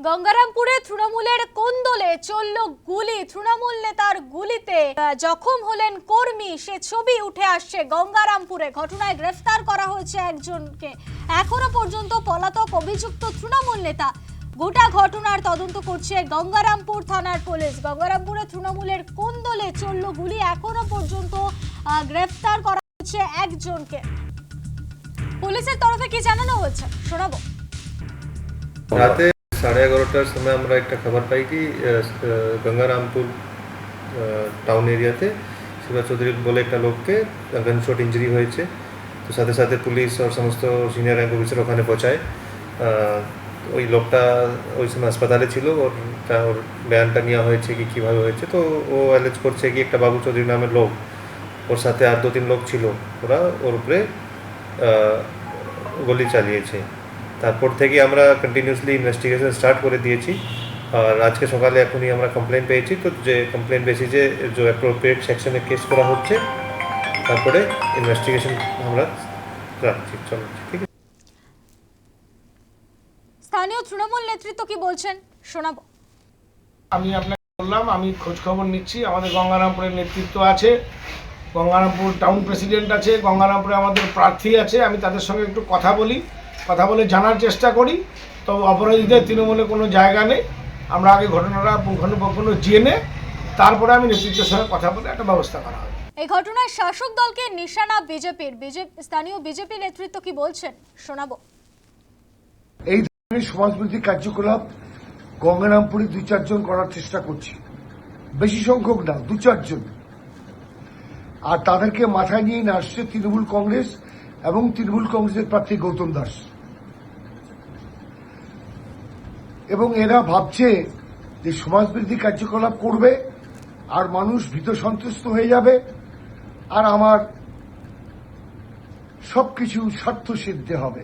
গঙ্গারামপুরে তৃণমূলের কোন্দলে চলল গুলি। তৃণমূল নেতার গুলিতে জখম হলেন কর্মী, সে ছবি উঠে আসছে গঙ্গারামপুরে। ঘটনায় গ্রেফতার করা হয়েছে একজনকে। এখনো পর্যন্ত পলাতক অভিযুক্ত তৃণমূল নেতা। গোটা ঘটনার তদন্ত করছে গঙ্গারামপুর থানার পুলিশ। গঙ্গারামপুরে তৃণমূলের কোন্দলে চলল গুলি, এখনো পর্যন্ত গ্রেফতার করা হয়েছে একজনকে। পুলিশের তরফে কি জানানো হয়েছে শোনাবো। রাতে 11:30টার সময় আমরা একটা খবর পাই কি গঙ্গারামপুর টাউন এরিয়াতে শিবা চৌধুরী বলে একটা লোককে গানশট ইঞ্জুরি হয়েছে। তো সাথে সাথে পুলিশ আর সমস্ত সিনিয়র র্যাঙ্ক অফিসার ওখানে পৌঁছায়। ওই লোকটা ওই সময় হাসপাতালে ছিল, ওর বয়ানটা নেওয়া হয়েছে কি কীভাবে হয়েছে। তো ও অ্যালেজ করছে কি একটা বাবু চৌধুরী নামের লোক, ওর সাথে আর 2-3 লোক ছিল, ওরা ওর উপরে গুলি চালিয়েছে। তারপর থেকে আমরা কন্টিনিউসলি ইনভেস্টিগেশন স্টার্ট করে দিয়েছি। আর আজকে সকালে এখনই আমরা কমপ্লেন পেয়েছি, তো যে কমপ্লেন বেসিসে যে অ্যাপ্রোপ্রিয়েট সেকশনে কেস করা হচ্ছে, তারপরে ইনভেস্টিগেশন আমরা রাখছি, চলছে। ঠিক আছে, স্থানীয় তৃণমূল নেতৃত্ব কি বলছেন শোনাবো। আমি আপনাকে বললাম, আমি খোঁজ খবর নিচ্ছি। আমাদের গঙ্গারামপুরের নেতৃত্ব আছে, গঙ্গারামপুর টাউন প্রেসিডেন্ট আছে, গঙ্গারামপুরে আমাদের প্রার্থী আছে। আমি তাদের সঙ্গে একটু কথা বলে জানার চেষ্টা করি। তো অপরাধীদের তৃণমূলে কোনো জায়গা নেই। আমরা আগে ঘটনাটা পুঙ্খানুপুঙ্খ জেনে তারপরে আমি নেতৃত্বের সঙ্গে কথা বলে একটা ব্যবস্থা করা হবে। এই ঘটনায় শাসক দলকে নিশানা বিজেপির। স্থানীয় বিজেপি নেতৃত্ব কি বলছেন শোনাবো। এই ধরনের সমাজবিরোধী কার্যকলাপ গঙ্গারামপুরে 2-4 জন করার চেষ্টা করছে, বেশি সংখ্যক না, 2-4 জন। আর তাদেরকে মাথায় নিয়ে আসছে তৃণমূল কংগ্রেস এবং তৃণমূল কংগ্রেসের প্রার্থী গৌতম দাস। এবং এরা ভাবছে যে সমাজবিরোধী কার্যকলাপ করবে আর মানুষ ভীত সন্ত্রস্ত হয়ে যাবে, আর আমার সবকিছু স্বার্থ সিদ্ধি হবে।